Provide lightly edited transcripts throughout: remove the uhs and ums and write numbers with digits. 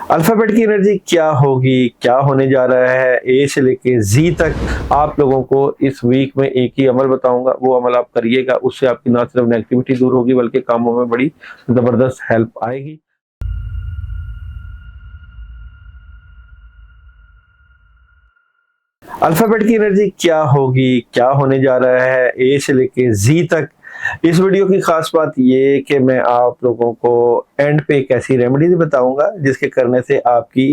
Alphabet की energy क्या होगी, क्या होने जा रहा है, ए से लेके जी तक आप लोगों को इस वीक में एक ही अमल बताऊंगा। वो अमल आप करिएगा, उससे आपकी ना सिर्फ नेगेटिविटी दूर होगी बल्कि कामों में बड़ी जबरदस्त हेल्प आएगी। अल्फाबेट की एनर्जी क्या होगी, क्या होने जा रहा है, ए से लेके जी तक। इस वीडियो की खास बात ये कि मैं आप लोगों को एंड पे एक ऐसी रेमेडीज बताऊंगा जिसके करने से आपकी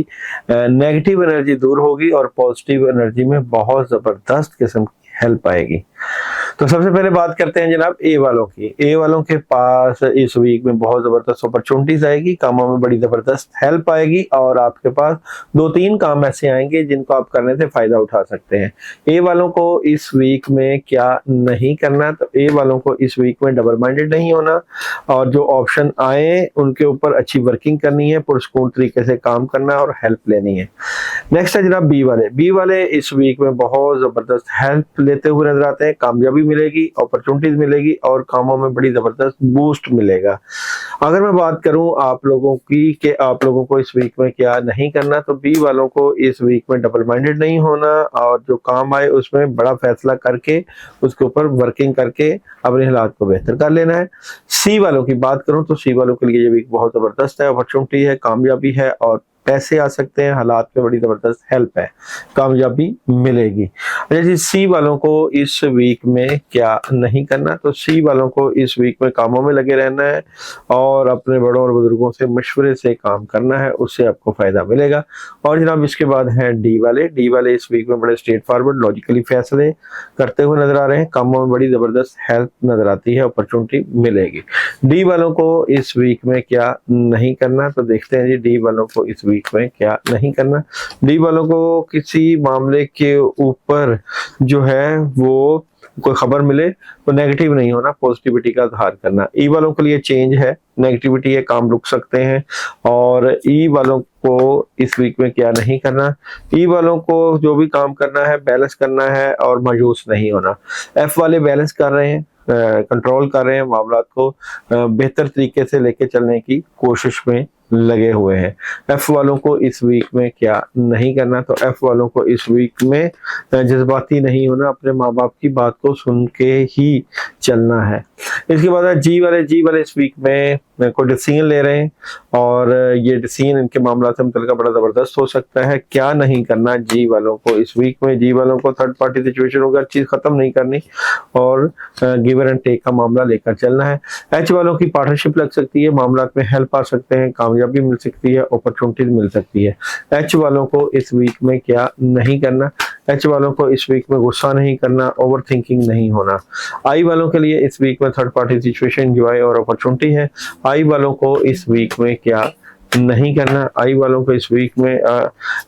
नेगेटिव एनर्जी दूर होगी और पॉजिटिव एनर्जी में बहुत जबरदस्त किस्म की हेल्प आएगी। तो सबसे पहले बात करते हैं जनाब ए वालों की। ए वालों के पास इस वीक में बहुत जबरदस्त अपॉर्चुनिटीज आएगी, कामों में बड़ी जबरदस्त हेल्प आएगी और आपके पास 2-3 काम ऐसे आएंगे जिनको आप करने से फायदा उठा सकते हैं। ए वालों को इस वीक में क्या नहीं करना, तो ए वालों को इस वीक में डबल माइंडेड नहीं होना और जो ऑप्शन आए उनके ऊपर अच्छी वर्किंग करनी है, पुरस्कून तरीके से काम करना और हेल्प लेनी है। नेक्स्ट है जनाब बी वाले। बी वाले इस वीक में बहुत जबरदस्त हेल्प लेते हुए नजर आते हैं, कामयाबी मिलेगी, अपॉर्चुनिटीज मिलेगी और कामों में बड़ी जबरदस्त बूस्ट मिलेगा। अगर मैं बात करूं आप लोगों की कि आप लोगों को इस वीक में क्या नहीं करना, तो बी वालों को इस वीक में डबल माइंडेड नहीं होना और जो काम आए उसमें बड़ा फैसला करके उसके ऊपर वर्किंग करके अपने हालात को बेहतर कर लेना है। सी वालों की बात करूं तो सी वालों के लिए ये वीक बहुत जबरदस्त है, अपॉर्चुनिटी है, कामयाबी है और पैसे आ सकते हैं, हालात में बड़ी जबरदस्त हेल्प है, कामयाबी मिलेगी। अच्छा जी, सी वालों को इस वीक में क्या नहीं करना, तो सी वालों को इस वीक में कामों में लगे रहना है और अपने बड़ों और बुजुर्गों से मशवरे से काम करना है, उससे आपको फायदा मिलेगा। और जनाब इसके बाद है डी वाले। डी वाले इस वीक में बड़े स्ट्रेट फॉरवर्ड लॉजिकली फैसले करते हुए नजर आ रहे हैं, कामों में बड़ी जबरदस्त हेल्प नजर आती है, अपॉर्चुनिटी मिलेगी। डी वालों को इस वीक में क्या नहीं करना, तो देखते हैं जी डी वालों को इस वीक में क्या नहीं करना। डी वालों को किसी मामले के ऊपर जो है वो कोई खबर मिले तो नेगेटिव नहीं होना, पॉजिटिविटी का इजहार करना। ई वालों के लिए चेंज है, नेगेटिविटी है, काम रुक सकते हैं। और ई वालों को इस वीक में क्या नहीं करना, ई वालों को जो भी काम करना है बैलेंस करना है और मायूस नहीं होना। एफ वाले बैलेंस कर रहे हैं, कंट्रोल कर रहे हैं, मामलात को बेहतर तरीके से लेके चलने की कोशिश में लगे हुए हैं। एफ वालों को इस वीक में क्या नहीं करना, तो एफ वालों को इस वीक में जज्बाती नहीं होना, अपने माँ बाप की बात को सुन के ही चलना है। इसके बाद है जी वाले। जी वाले इस वीक में कोई डिसीजन ले रहे हैं और ये डिसीजन इनके मामला से मुतल्लिका बड़ा जबरदस्त हो सकता है। क्या नहीं करना जी वालों को इस वीक में, जी वालों को थर्ड पार्टी सिचुएशन होगा, चीज खत्म नहीं करनी और गिव एंड टेक का मामला लेकर चलना है। एच वालों की पार्टनरशिप लग सकती है, मामला में हेल्प आ सकते हैं, कामयाबी मिल सकती है, अपॉर्चुनिटीज मिल सकती है। एच वालों को इस वीक में क्या नहीं करना, एच वालों को इस वीक में गुस्सा नहीं करना, ओवर थिंकिंग नहीं होना। आई वालों के लिए इस वीक में थर्ड पार्टी सिचुएशन एंजॉय और अपॉर्चुनिटी है। आई वालों को इस वीक में क्या नहीं करना, आई वालों को इस वीक में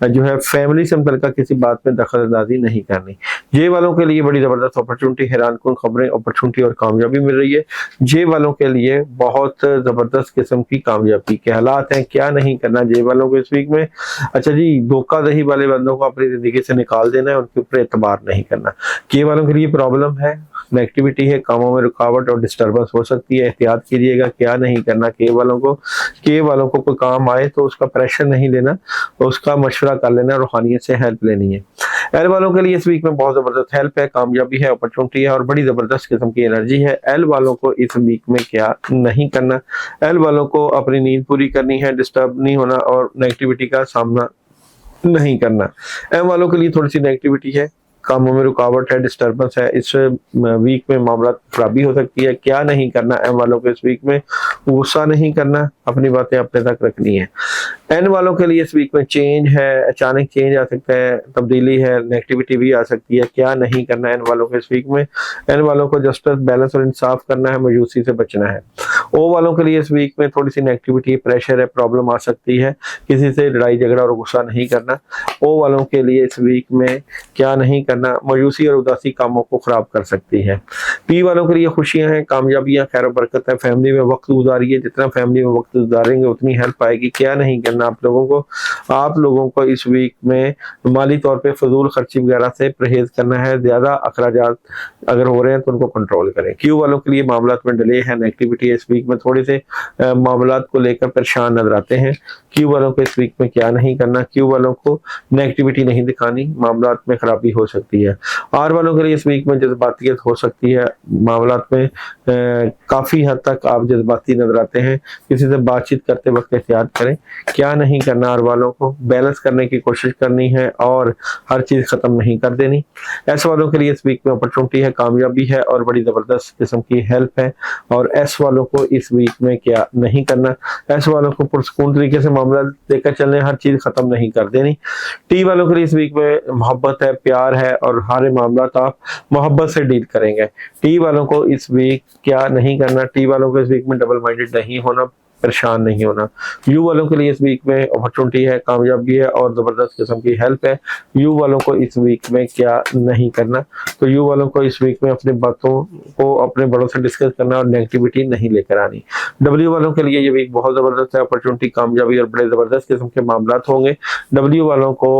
जो है फैमिली से मुतल्लिका किसी बात में दखलअंदाजी नहीं करनी। जे वालों के लिए बड़ी जबरदस्त अपॉर्चुनिटी, हैरानकुन खबरें, अपॉर्चुनिटी और कामयाबी मिल रही है। जे वालों के लिए बहुत जबरदस्त किस्म की कामयाबी के हालात हैं। क्या नहीं करना जे वालों को इस वीक में, अच्छा जी, धोखाधड़ी वाले बंदों को अपनी जिंदगी से निकाल देना है, उनके ऊपर एतबार नहीं करना। के वालों के लिए प्रॉब्लम है, नेगेटिविटी है, कामों में रुकावट और डिस्टर्बेंस हो सकती है, एहतियात कीजिएगा। क्या नहीं करना के वालों को, के वालों को कोई काम आए तो उसका प्रेशर नहीं लेना, तो उसका मशवरा कर लेना, रूहानियत से हेल्प लेनी है। एल वालों के लिए इस वीक में बहुत जबरदस्त हेल्प है, कामयाबी है, अपॉर्चुनिटी है और बड़ी जबरदस्त किस्म की एनर्जी है। एल वालों को इस वीक में क्या नहीं करना, एल वालों को अपनी नींद पूरी करनी है, डिस्टर्ब नहीं होना और नेगेटिविटी का सामना नहीं करना। एम वालों के लिए थोड़ी सी नेगेटिविटी है, कामों में रुकावट है, डिस्टर्बेंस है, इस वीक में मामला खराबी हो सकती है। क्या नहीं करना, एम वालों को इस वीक में गुस्सा नहीं करना, अपनी बातें अपने तक रखनी है। एन वालों के लिए इस वीक में चेंज है, अचानक चेंज आ सकता है, तब्दीली है, नेगेटिविटी भी आ सकती है। क्या नहीं करना एन वालों को इस वीक में, एन वालों को जस्टिस, बैलेंस और इंसाफ करना है, मायूसी से बचना है। ओ वालों के लिए इस वीक में थोड़ी सी नेगेटिविटी, प्रेशर है, प्रॉब्लम आ सकती है, किसी से लड़ाई झगड़ा और गुस्सा नहीं करना। ओ वालों के लिए इस वीक में क्या नहीं करना, करना मायूसी और उदासी कामों को खराब कर सकती है। पी वालों के लिए खुशियां हैं, कामयाबियां, खैर और बरकत है। फैमिली में वक्त गुजारिए, जितना फैमिली में वक्त गुजारेंगे उतनी हेल्प आएगी। क्या नहीं करना आप लोगों को इस वीक में माली तौर पे फजूल खर्ची वगैरह से परहेज करना है। ज्यादा अखराजात अगर हो रहे हैं तो उनको कंट्रोल करें। क्यू वालों के लिए मामलात में डिले है, नेगेटिविटी इस वीक में थोड़े से मामलात को लेकर परेशान नजर आते हैं। क्यू वालों को इस वीक में क्या नहीं करना, क्यू वालों को नेगेटिविटी नहीं दिखानी, मामलात में खराबी हो सकती है। आर वालों के लिए इस वीक में जज्बातियत हो सकती है, मामलात में काफी हद तक आप जज्बाती नजर आते हैं। किसी से बातचीत करते वक्त एहतियात करें। क्या नहीं करना, आर वालों को बैलेंस करने की कोशिश करनी है और हर चीज खत्म नहीं कर देनी। एस वालों के लिए इस वीक में अपॉर्चुनिटी है, कामयाबी है और बड़ी जबरदस्त किस्म की हेल्प है। और एस वालों को इस वीक में क्या नहीं करना, एस वालों को पुरसकून तरीके से मामला लेकर चलने, हर चीज खत्म नहीं कर देनी। टी वालों के लिए इस वीक में मोहब्बत है, प्यार है और हर मामला आप मोहब्बत से डील करेंगे। टी वालों को इस वीक क्या नहीं करना, टी वालों को इस वीक में डबल माइंडेड नहीं होना, परेशान नहीं होना। यू वालों के लिए इस वीक में अपॉर्चुनिटी है, कामयाबी है और जबरदस्त किस्म की हेल्प है। यू वालों को इस वीक में क्या नहीं करना, तो यू वालों को इस वीक में अपनी बातों को अपने बड़ों से डिस्कस करना और नेगेटिविटी नहीं लेकर आनी। डब्ल्यू वालों के लिए ये वीक बहुत जबरदस्त है, अपॉर्चुनिटी, कामयाबी और बड़े जबरदस्त किस्म के मामला होंगे। डब्ल्यू वालों को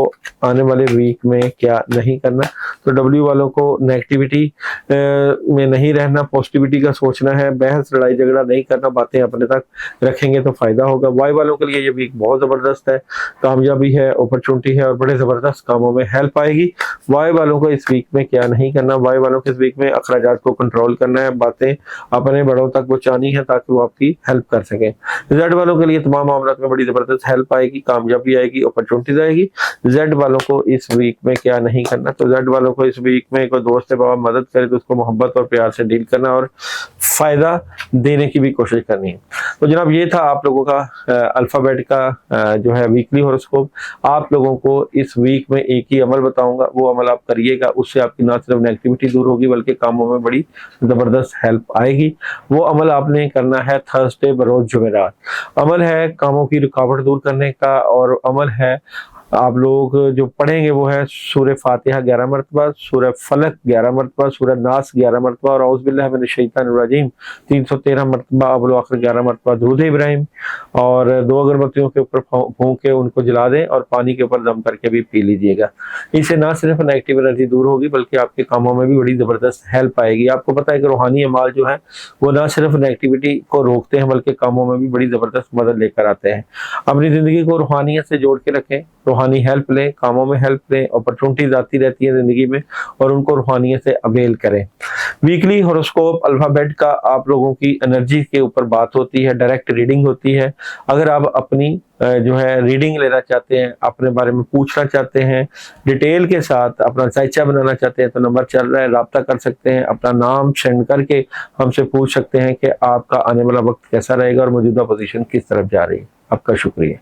आने वाले वीक में क्या नहीं करना, तो डब्ल्यू वालों को नेगेटिविटी में नहीं रहना, पॉजिटिविटी का सोचना है, बहस लड़ाई झगड़ा नहीं करना, बातें अपने तक रखेंगे तो फायदा होगा। वाई वालों के लिए ये वीक बहुत जबरदस्त है, कामयाबी है, अपॉर्चुनिटी है और बड़े जबरदस्त कामों में हेल्प आएगी। वाई वालों को इस वीक में क्या नहीं करना, वाई वालों को इस वीक में अखराजात को कंट्रोल करना है, बातें अपने बड़ों तक पहुंचानी है ताकि वो आपकी हेल्प कर सकें। जेड वालों के लिए तमाम मामलों में बड़ी जबरदस्त हेल्प आएगी, कामयाबी आएगी, अपॉर्चुनिटीज आएगी। जेड वालों को इस वीक में क्या नहीं करना, तो जेड वालों को इस वीक में कोई दोस्त बाबा मदद करे तो उसको मोहब्बत और प्यार से डील करना और फायदा देने की भी कोशिश करनी है। तो जनाब ये था आप लोगों का अल्फाबेट का जो है वीकली हॉरोस्कोप। आप लोगों को इस वीक में एक ही अमल बताऊंगा, वो अमल आप करिएगा, उससे आपकी ना सिर्फ नेगेटिविटी दूर होगी बल्कि कामों में बड़ी जबरदस्त हेल्प आएगी। वो अमल आपने करना है थर्सडे बरोज जुमेरात। अमल है कामों की रुकावट दूर करने का और अमल है आप लोग जो पढ़ेंगे वो है सूरह फातिहा 11 मरतबा, सूरह फलक 11 मरतबा, सूरह नास 11 मरतबा और औज़ बिल्लाहि मिनश शैतानिर रजीम 313 मरतबा, अव्वल आखिर 11 मरतबा दुरूद इब्राहिम और 2 अगरबत्तियों के ऊपर फूंक के उनको जला दें और पानी के ऊपर दम करके भी पी लीजिएगा। इससे ना सिर्फ नेगेटिव एनर्जी दूर होगी बल्कि आपके कामों में भी बड़ी जबरदस्त हेल्प आएगी। आपको पता है कि रूहानी अमाल जो है वो ना सिर्फ नेगेटिविटी को रोकते हैं बल्कि कामों में भी बड़ी जबरदस्त मदद लेकर आते हैं। अपनी जिंदगी को रूहानियत से जोड़ के रखें, रूहानी हेल्प लें, कामों में हेल्प लें, अपॉर्चुनिटीज आती रहती है जिंदगी में और उनको रूहानियत से अवेल करें। वीकली हॉरोस्कोप अल्फाबेट का आप लोगों की एनर्जी के ऊपर बात होती है, डायरेक्ट रीडिंग होती है। अगर आप अपनी जो है रीडिंग लेना चाहते हैं, अपने बारे में पूछना चाहते हैं, डिटेल के साथ अपना जायचा बनाना चाहते हैं तो नंबर चल रहा है, राब्ता कर सकते हैं, अपना नाम सेंड करके हमसे पूछ सकते हैं कि आपका आने वाला वक्त कैसा रहेगा और मौजूदा पोजीशन किस तरफ जा रही है। आपका शुक्रिया।